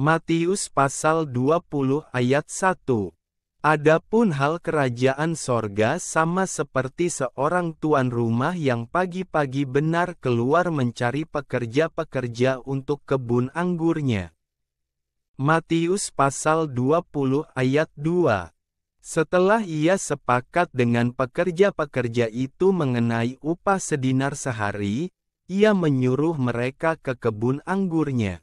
Matius pasal 20 ayat 1. Adapun hal kerajaan sorga sama seperti seorang tuan rumah yang pagi-pagi benar keluar mencari pekerja-pekerja untuk kebun anggurnya. Matius pasal 20 ayat 2. Setelah ia sepakat dengan pekerja-pekerja itu mengenai upah sedinar sehari, ia menyuruh mereka ke kebun anggurnya.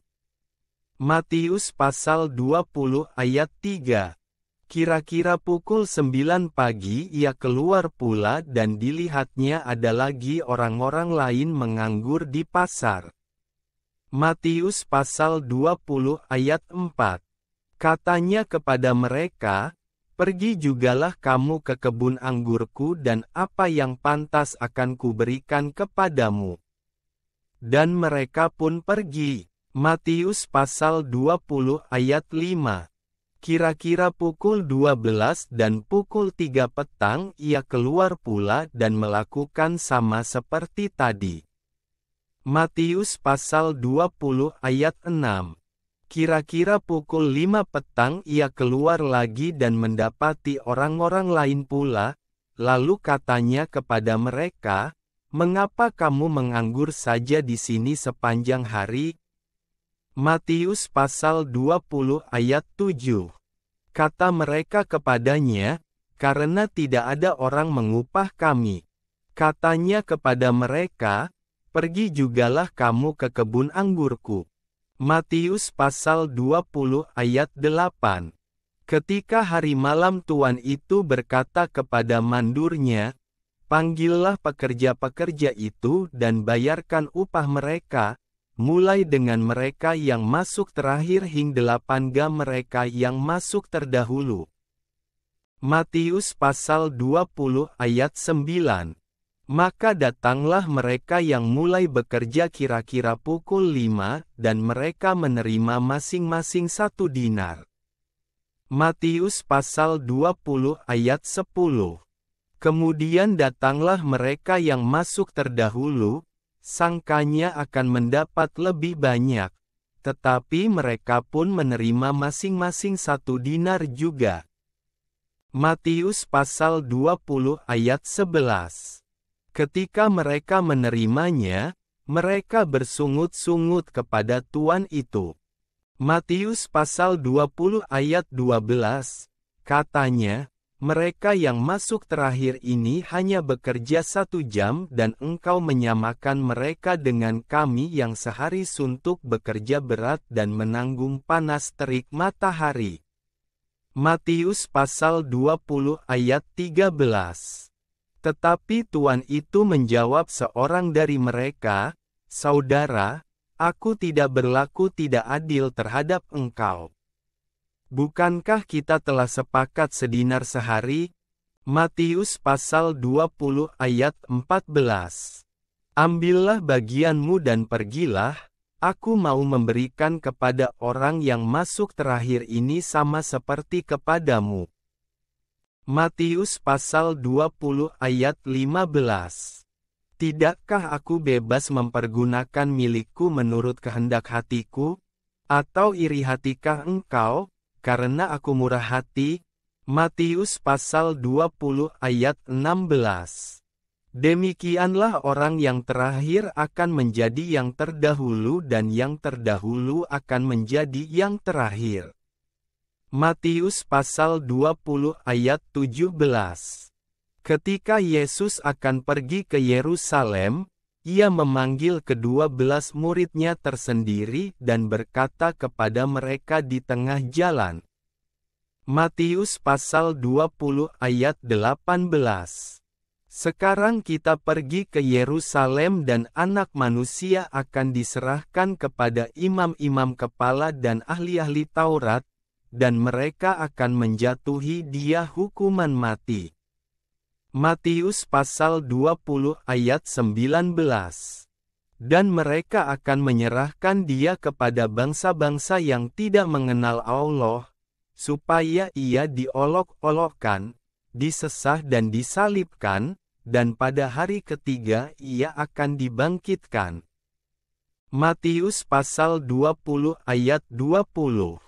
Matius pasal 20 ayat 3. Kira-kira pukul 9 pagi ia keluar pula dan dilihatnya ada lagi orang-orang lain menganggur di pasar. Matius pasal 20 ayat 4. Katanya kepada mereka, "Pergi jugalah kamu ke kebun anggurku dan apa yang pantas akan kuberikan kepadamu." Dan mereka pun pergi. Matius pasal 20 ayat 5. Kira-kira pukul 12 dan pukul 3 petang ia keluar pula dan melakukan sama seperti tadi. Matius pasal 20 ayat 6. Kira-kira pukul 5 petang ia keluar lagi dan mendapati orang-orang lain pula, lalu katanya kepada mereka, "Mengapa kamu menganggur saja di sini sepanjang hari?" Matius pasal 20 ayat 7. Kata mereka kepadanya, "Karena tidak ada orang mengupah kami." Katanya kepada mereka, "Pergi jugalah kamu ke kebun anggurku." Matius pasal 20 ayat 8. Ketika hari malam tuan itu berkata kepada mandurnya, "Panggillah pekerja-pekerja itu dan bayarkan upah mereka, mulai dengan mereka yang masuk terakhir hingga 8 mereka yang masuk terdahulu." Matius pasal 20 ayat 9. Maka datanglah mereka yang mulai bekerja kira-kira pukul 5 dan mereka menerima masing-masing 1 dinar. Matius pasal 20 ayat 10. Kemudian datanglah mereka yang masuk terdahulu, sangkanya akan mendapat lebih banyak, tetapi mereka pun menerima masing-masing 1 dinar juga. Matius pasal 20 ayat 11. Ketika mereka menerimanya, mereka bersungut-sungut kepada tuan itu. Matius pasal 20 ayat 12, katanya, "Mereka yang masuk terakhir ini hanya bekerja 1 jam dan engkau menyamakan mereka dengan kami yang sehari suntuk bekerja berat dan menanggung panas terik matahari." Matius pasal 20 ayat 13. Tetapi tuan itu menjawab seorang dari mereka, "Saudara, aku tidak berlaku tidak adil terhadap engkau. Bukankah kita telah sepakat sedinar sehari?" Matius pasal 20 ayat 14. "Ambillah bagianmu dan pergilah, aku mau memberikan kepada orang yang masuk terakhir ini sama seperti kepadamu." Matius pasal 20 ayat 15. "Tidakkah aku bebas mempergunakan milikku menurut kehendak hatiku? Atau iri hatikah engkau, karena aku murah hati?" Matius pasal 20 ayat 16. "Demikianlah orang yang terakhir akan menjadi yang terdahulu dan yang terdahulu akan menjadi yang terakhir." Matius pasal 20 ayat 17. Ketika Yesus akan pergi ke Yerusalem, ia memanggil ke-12 muridnya tersendiri dan berkata kepada mereka di tengah jalan. Matius pasal 20 ayat 18. "Sekarang kita pergi ke Yerusalem dan Anak Manusia akan diserahkan kepada imam-imam kepala dan ahli-ahli Taurat, dan mereka akan menjatuhi dia hukuman mati." Matius pasal 20 ayat 19. "Dan mereka akan menyerahkan dia kepada bangsa-bangsa yang tidak mengenal Allah, supaya ia diolok-olokkan, disesah dan disalibkan, dan pada hari ketiga ia akan dibangkitkan." Matius pasal 20 ayat 20.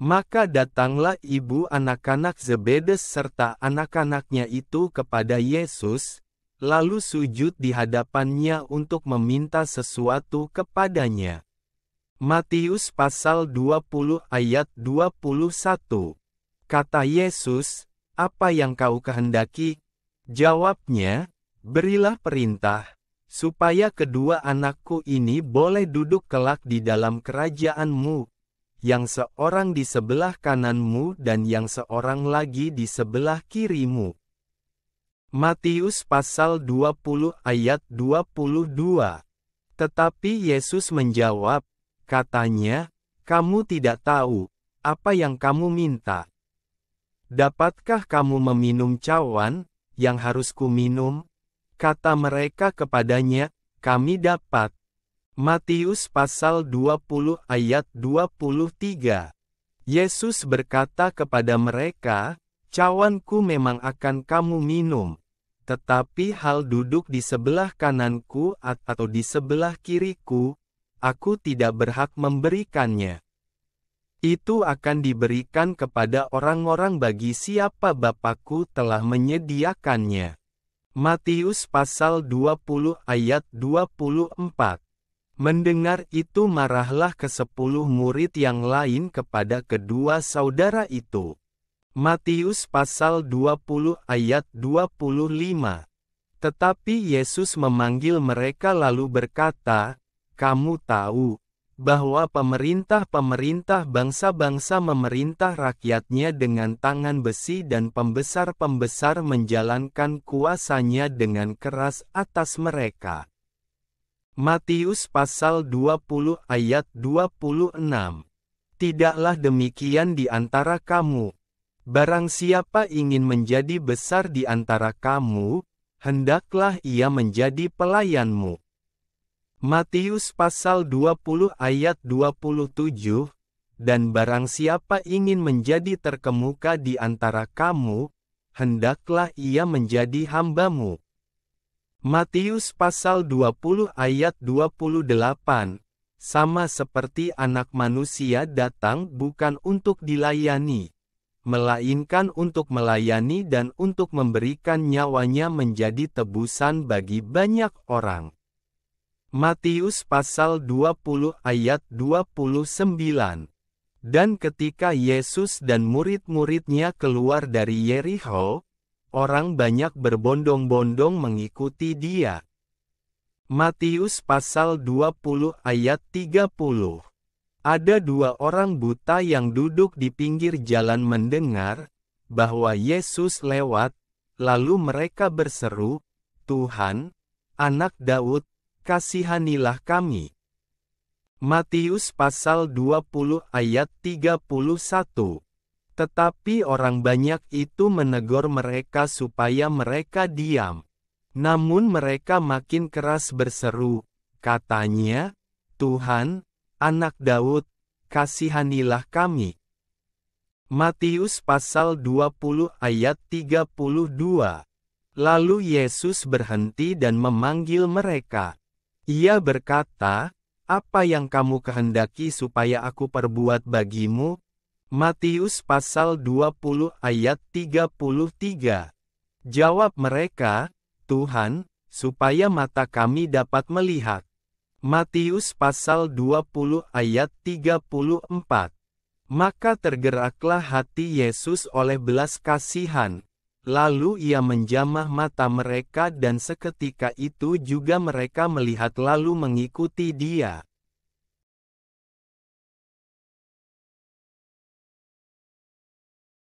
Maka datanglah ibu anak-anak Zebedes serta anak-anaknya itu kepada Yesus, lalu sujud di hadapannya untuk meminta sesuatu kepadanya. Matius pasal 20 ayat 21. Kata Yesus, "Apa yang kau kehendaki?" Jawabnya, "Berilah perintah, supaya kedua anakku ini boleh duduk kelak di dalam kerajaan-Mu, yang seorang di sebelah kananmu dan yang seorang lagi di sebelah kirimu." Matius pasal 20 ayat 22. Tetapi Yesus menjawab, katanya, "Kamu tidak tahu apa yang kamu minta. Dapatkah kamu meminum cawan yang harus kuminum?" Kata mereka kepadanya, "Kami dapat." Matius pasal 20 ayat 23. Yesus berkata kepada mereka, "Cawanku memang akan kamu minum, tetapi hal duduk di sebelah kananku atau di sebelah kiriku, aku tidak berhak memberikannya. Itu akan diberikan kepada orang-orang bagi siapa Bapakku telah menyediakannya." Matius pasal 20 ayat 24. Mendengar itu marahlah ke-10 murid yang lain kepada kedua saudara itu. Matius pasal 20 ayat 25. Tetapi Yesus memanggil mereka lalu berkata, "Kamu tahu bahwa pemerintah-pemerintah bangsa-bangsa memerintah rakyatnya dengan tangan besi dan pembesar-pembesar menjalankan kuasanya dengan keras atas mereka." Matius pasal 20 ayat 26. Tidaklah demikian di antara kamu. Barang siapa ingin menjadi besar di antara kamu, hendaklah ia menjadi pelayanmu. Matius pasal 20 ayat 27. Dan barang siapa ingin menjadi terkemuka di antara kamu, hendaklah ia menjadi hambamu. Matius pasal 20 ayat 28. Sama seperti Anak Manusia datang bukan untuk dilayani, melainkan untuk melayani dan untuk memberikan nyawanya menjadi tebusan bagi banyak orang. Matius pasal 20 ayat 29. Dan ketika Yesus dan murid-muridnya keluar dari Yerikho, orang banyak berbondong-bondong mengikuti dia. Matius pasal 20 ayat 30. Ada dua orang buta yang duduk di pinggir jalan mendengar bahwa Yesus lewat, lalu mereka berseru, "Tuhan, Anak Daud, kasihanilah kami." Matius pasal 20 ayat 31. Tetapi orang banyak itu menegur mereka supaya mereka diam. Namun mereka makin keras berseru, katanya, "Tuhan, Anak Daud, kasihanilah kami." Matius pasal 20 ayat 32. Lalu Yesus berhenti dan memanggil mereka. Ia berkata, "Apa yang kamu kehendaki supaya aku perbuat bagimu?" Matius pasal 20 ayat 33. Jawab mereka, "Tuhan, supaya mata kami dapat melihat." Matius pasal 20 ayat 34. Maka tergeraklah hati Yesus oleh belas kasihan. Lalu ia menjamah mata mereka dan seketika itu juga mereka melihat lalu mengikuti dia.